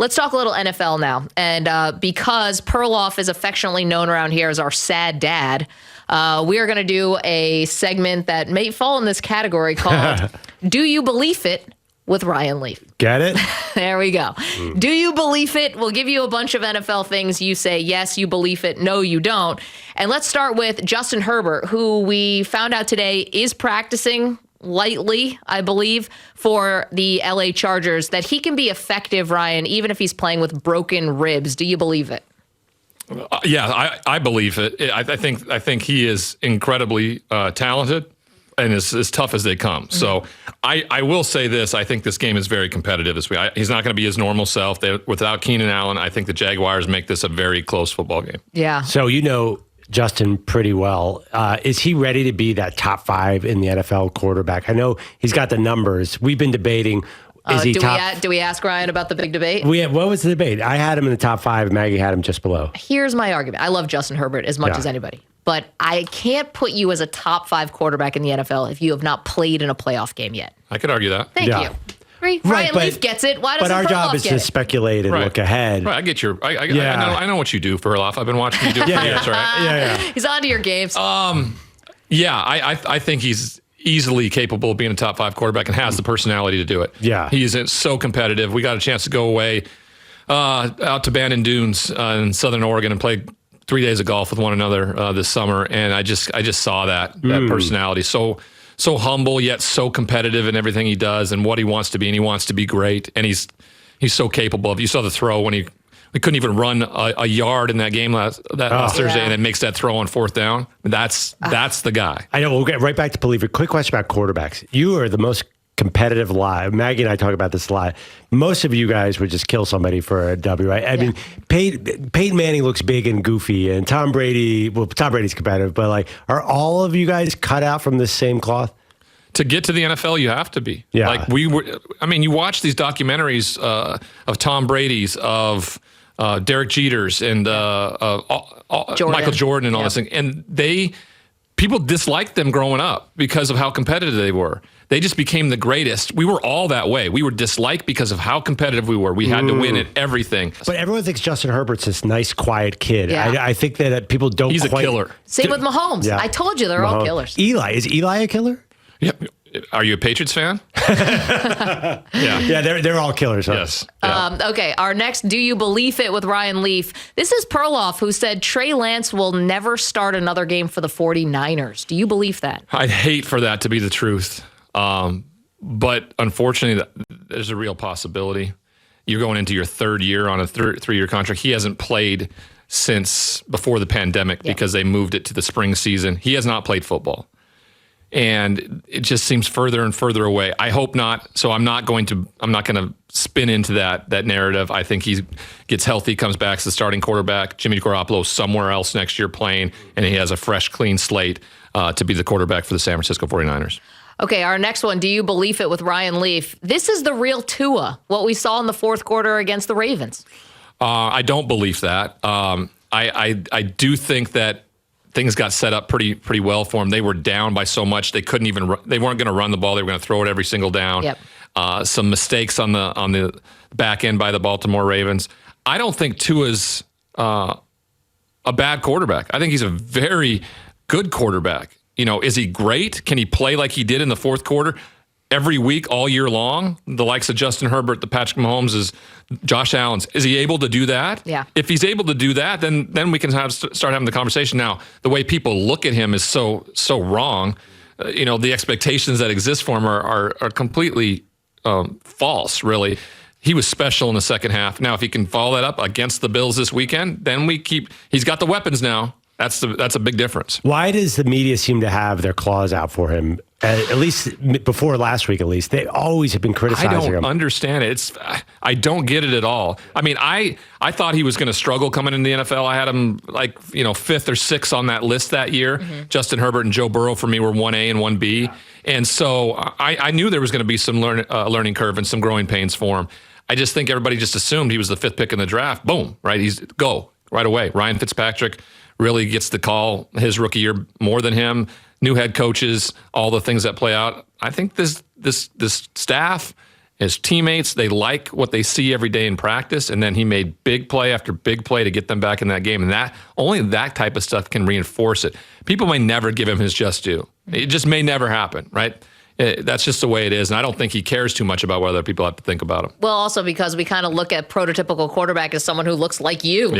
Let's talk a little NFL now. And because Perloff is affectionately known around here as our sad dad, we are going to do a segment that may fall in this category called Do You Believe It? With Ryan Leaf. Get it? There we go. Do you believe it? We'll give you a bunch of NFL things. You say, yes, you believe it. No, you don't. And let's start with Justin Herbert, who we found out today is practicing lightly, I believe, for the LA Chargers, that he can be effective, Ryan, even if he's playing with broken ribs. Do you believe it? Yeah, I believe it. I think he is incredibly talented and as tough as they come. So I will say this. I think this game is very competitive this week. He's not going to be his normal self. Without Keenan Allen, I think the Jaguars make this a very close football game. Yeah. So you know Justin pretty well. Is he ready to be that top 5 in the NFL quarterback? I know he's got the numbers. We've been debating. Do we ask Ryan about the big debate? What was the debate? I had him in the top 5. Maggie had him just below. Here's my argument. I love Justin Herbert as much as anybody. But I can't put you as a top 5 quarterback in the NFL if you have not played in a playoff game yet. I could argue that. Thank you. Ryan Leaf gets it. Why doesn't Perloff get it? But our job is to spepeculate and look ahead. Right, I get your. I know what you do, Perloff. I've been watching you do it for years, right? Yeah. He's on to your games. I think he's easily capable of being a top 5 quarterback and has the personality to do it. Yeah. He is so competitive. We got a chance to go away out to Bandon Dunes in Southern Oregon and play 3 days of golf with one another this summer, and I just saw that personality. So humble yet so competitive in everything he does and what he wants to be, and he wants to be great, and he's so capable of. You saw the throw when we couldn't even run a yard in that game last Thursday, and it makes that throw on 4th down. That's the guy. I know. We'll get right back to Believer. Quick question about quarterbacks. You are the most competitive live. Maggie and I talk about this a lot. Most of you guys would just kill somebody for a W, right? I mean, Peyton Manning looks big and goofy, and Tom Brady's competitive, but like, are all of you guys cut out from the same cloth? To get to the NFL, you have to be. Yeah. Like you watch these documentaries of Tom Brady's, of Derek Jeter's, and Michael Jordan and all this thing, and people disliked them growing up because of how competitive they were. They just became the greatest. We were all that way. We were disliked because of how competitive we were. We had to win at everything. But everyone thinks Justin Herbert's this nice, quiet kid. Yeah. I think that people don't He's quite... a killer. Same with Mahomes. Yeah. I told you, they're all killers. Eli. Is Eli a killer? Yep. Are you a Patriots fan? Yeah, they're all killers. Huh? Yes. Yeah. Okay, our next Do You Believe It with Ryan Leaf. This is Perloff, who said Trey Lance will never start another game for the 49ers. Do you believe that? I'd hate for that to be the truth. But unfortunately, there's a real possibility. You're going into your 3rd year on a 3-year contract. He hasn't played since before the pandemic because they moved it to the spring season. He has not played football. And it just seems further and further away. I hope not. So I'm not going to spin into that narrative. I think he gets healthy, comes back as the starting quarterback. Jimmy Garoppolo somewhere else next year playing, and he has a fresh, clean slate to be the quarterback for the San Francisco 49ers. Okay, our next one, Do You Believe It with Ryan Leaf. This is the real Tua, what we saw in the 4th quarter against the Ravens. I don't believe that. I do think that things got set up pretty well for them. They were down by so much they weren't going to run the ball. They were going to throw it every single down. Yep. Some mistakes on the back end by the Baltimore Ravens. I don't think Tua's a bad quarterback. I think he's a very good quarterback. Is he great? Can he play like he did in the 4th quarter every week all year long? The likes of Justin Herbert, the Patrick Mahomes, Josh Allen's. Is he able to do that? Yeah. If he's able to do that, then we can start having the conversation. Now, the way people look at him is so wrong. The expectations that exist for him are completely false, really. He was special in the second half. Now, if he can follow that up against the Bills this weekend, then he's got the weapons now. That's a big difference. Why does the media seem to have their claws out for him? At least before last week, they always have been criticizing him. I don't understand it. I don't get it at all. I mean, I thought he was going to struggle coming into the NFL. I had him 5th or 6th on that list that year. Mm-hmm. Justin Herbert and Joe Burrow for me were 1A and 1B. Yeah. And so I knew there was going to be some learning curve and some growing pains for him. I just think everybody just assumed he was the 5th pick in the draft. Boom, right? He's go right away. Ryan Fitzpatrick really gets the call his rookie year more than him. New head coaches, all the things that play out. I think this staff His teammates, they like what they see every day in practice, and then he made big play after big play to get them back in that game. And that only that type of stuff can reinforce it. People may never give him his just due. It just may never happen, right? That's just the way it is, and I don't think he cares too much about what other people have to think about him. Well, also because we kind of look at prototypical quarterback as someone who looks like you,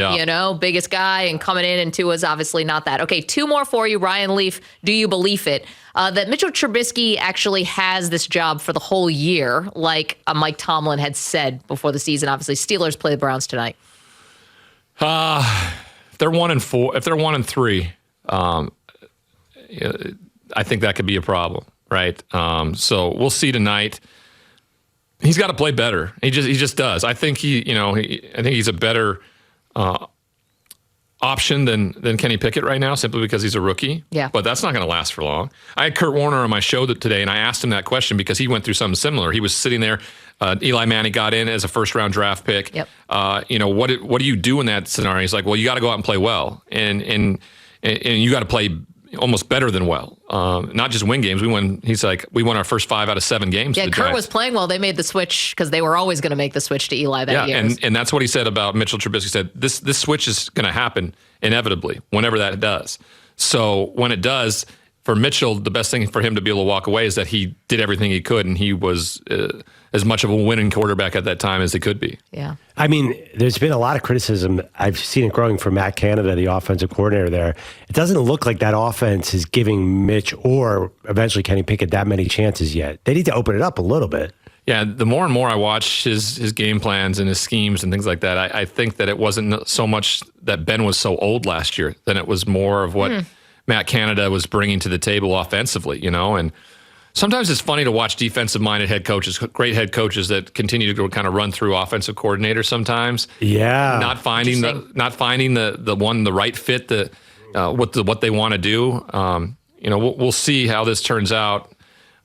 biggest guy, and coming in, and Tua's obviously not that. Okay, 2 more for you. Ryan Leaf, do you believe it? That Mitchell Trubisky actually has this job for the whole year, like Mike Tomlin had said before the season. Obviously, Steelers play the Browns tonight. If they're 1-4, if they're 1-3, I think that could be a problem. Right. So we'll see tonight. He's got to play better. He just does. I think I think he's a better option than Kenny Pickett right now, simply because he's a rookie. Yeah. But that's not going to last for long. I had Kurt Warner on my show today, and I asked him that question because he went through something similar. He was sitting there. Eli Manning got in as a first-round draft pick. Yep. What do you do in that scenario? He's like, well, you got to go out and play well, and you got to play almost better than well. Not just win games. We won our first 5 out of 7 games. Yeah, Kurt was playing well. They made the switch because they were always going to make the switch to Eli that year. And that's what he said about Mitchell Trubisky. He said, this switch is going to happen inevitably whenever that does. So when it does, for Mitchell, the best thing for him to be able to walk away is that he did everything he could, and he was as much of a winning quarterback at that time as he could be. Yeah. I mean, there's been a lot of criticism. I've seen it growing from Matt Canada, the offensive coordinator there. It doesn't look like that offense is giving Mitch or eventually Kenny Pickett that many chances yet. They need to open it up a little bit. Yeah, the more and more I watch his game plans and his schemes and things like that, I think that it wasn't so much that Ben was so old last year, than it was more of what Matt Canada was bringing to the table offensively, and sometimes it's funny to watch defensive-minded head coaches, great head coaches that continue to kind of run through offensive coordinators sometimes. Yeah. Not finding the right fit, what they want to do. We'll see how this turns out.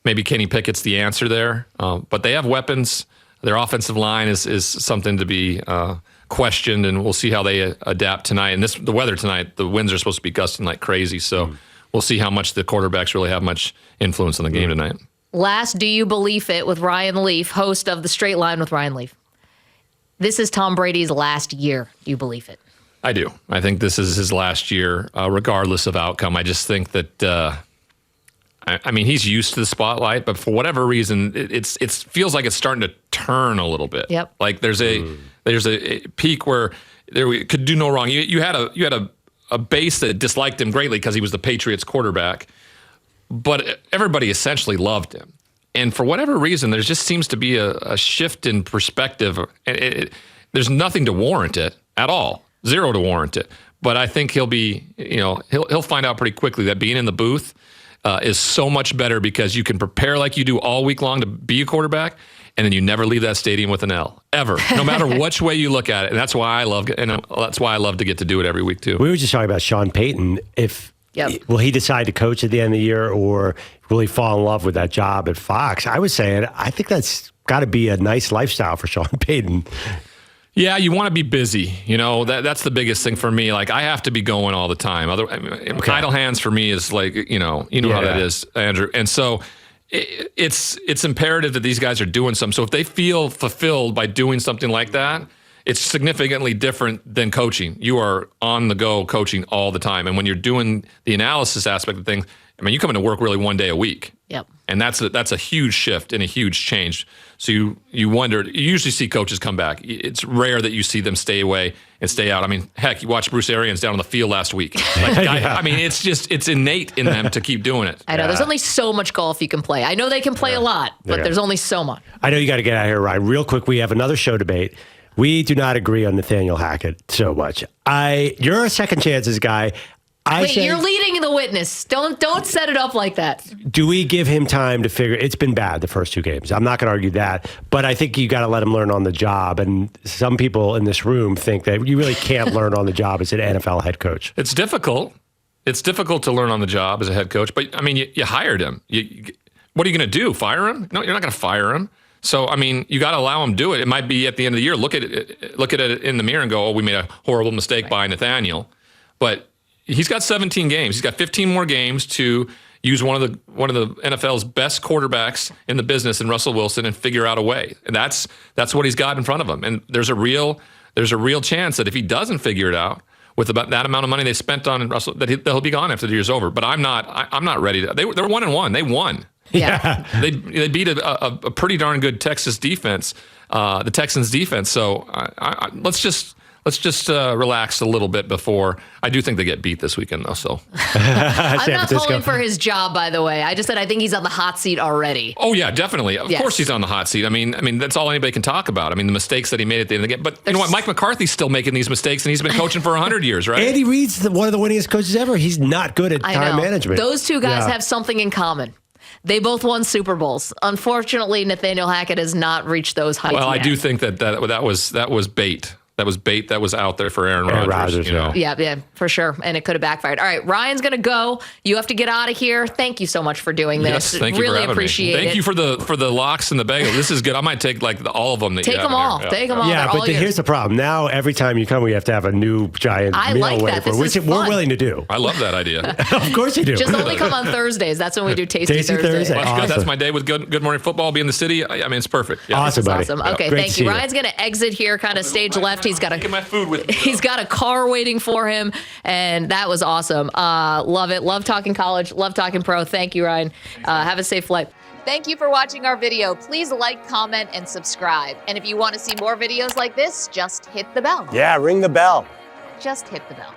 Maybe Kenny Pickett's the answer there. But they have weapons. Their offensive line is something to be questioned, and we'll see how they adapt tonight. And the weather tonight, the winds are supposed to be gusting like crazy, so we'll see how much the quarterbacks really have much influence on the game tonight. Last, do you believe it with Ryan Leaf, host of The Straight Line with Ryan Leaf? This is Tom Brady's last year. Do you believe it? I do. I think this is his last year, regardless of outcome. I just think that, he's used to the spotlight, but for whatever reason, it feels like it's starting to turn a little bit. Yep. Like there's a peak where we could do no wrong. You had a base that disliked him greatly because he was the Patriots quarterback, but everybody essentially loved him. And for whatever reason, there just seems to be a shift in perspective. There's nothing to warrant it at all. Zero to warrant it. But I think he'll find out pretty quickly that being in the booth is so much better because you can prepare like you do all week long to be a quarterback, and then you never leave that stadium with an L, ever, no matter which way you look at it. And that's why I love to get to do it every week too. We were just talking about Sean Payton. Will he decide to coach at the end of the year, or will he fall in love with that job at Fox? I was saying, I think that's got to be a nice lifestyle for Sean Payton. Yeah, you want to be busy. That's the biggest thing for me. Like, I have to be going all the time. Idle hands for me is like, how that is, Andrew. And so it's imperative that these guys are doing something. So if they feel fulfilled by doing something like that, it's significantly different than coaching. You are on the go coaching all the time. And when you're doing the analysis aspect of things, you come into work really one day a week. Yep. And that's a huge shift and a huge change. So you wonder, you usually see coaches come back. It's rare that you see them stay away and stay out. Heck, you watched Bruce Arians down on the field last week. It's innate in them to keep doing it. I know. There's only so much golf you can play. I know they can play a lot, but there's only so much. I know you got to get out of here, Ryan. Real quick, we have another show debate. We do not agree on Nathaniel Hackett so much. You're a second chances guy. You're leading the witness. Don't set it up like that. Do we give him time to figure? It's been bad the first 2 games. I'm not going to argue that, but I think you got to let him learn on the job. And some people in this room think that you really can't learn on the job as an NFL head coach. It's difficult. It's difficult to learn on the job as a head coach. But you hired him. What are you going to do? Fire him? No, you're not going to fire him. So, you got to allow him to do it. It might be at the end of the year, look at it in the mirror and go, oh, we made a horrible mistake by Nathaniel. But he's got 17 games. He's got 15 more games to use one of the NFL's best quarterbacks in the business in Russell Wilson and figure out a way. And that's what he's got in front of him. And there's a real chance that if he doesn't figure it out with about that amount of money they spent on Russell, that he'll be gone after the year's over. But I'm not ready to. They're 1-1. They won. Yeah. They beat a pretty darn good Texas defense, the Texans defense. So let's just relax a little bit before. I do think they get beat this weekend, though. So I'm not calling for his job, by the way. I just said I think he's on the hot seat already. Oh yeah, definitely. Of course he's on the hot seat. I mean that's all anybody can talk about. I mean the mistakes that he made at the end of the game. But you know what? Mike McCarthy's still making these mistakes, and he's been coaching for 100 years, right? Andy Reid's one of the winningest coaches ever. He's not good at time management. Those two guys have something in common. They both won Super Bowls. Unfortunately, Nathaniel Hackett has not reached those heights. Well, yet. I do think that was bait. That was bait that was out there for Aaron Rodgers. You know? Yeah, for sure. And it could have backfired. All right, Ryan's going to go. You have to get out of here. Thank you so much for doing this. Yes, thank you really for having appreciate me. it. Thank you for the lox and the bagel. This is good. I might take all of them. Take them all. Take them all. Yeah, but here's the problem. Now, every time you come, we have to have a new giant meal wafer, which we're willing to do. I love that idea. Of course you do. Just only come on Thursdays. That's when we do Tasty Thursday. Well, that's good. That's my day with Good Morning Football. Be in the city. I mean, it's perfect. Yeah. Awesome, buddy. Awesome. Okay, thank you. Ryan's going to exit here, kind of stage left. He's got get my food with me. He's got a car waiting for him, and that was awesome. Love it. Love talking college. Love talking pro. Thank you, Ryan. Have a safe flight. Thank you for watching our video. Please like, comment, and subscribe. And if you want to see more videos like this, just hit the bell. Yeah, ring the bell. Just hit the bell.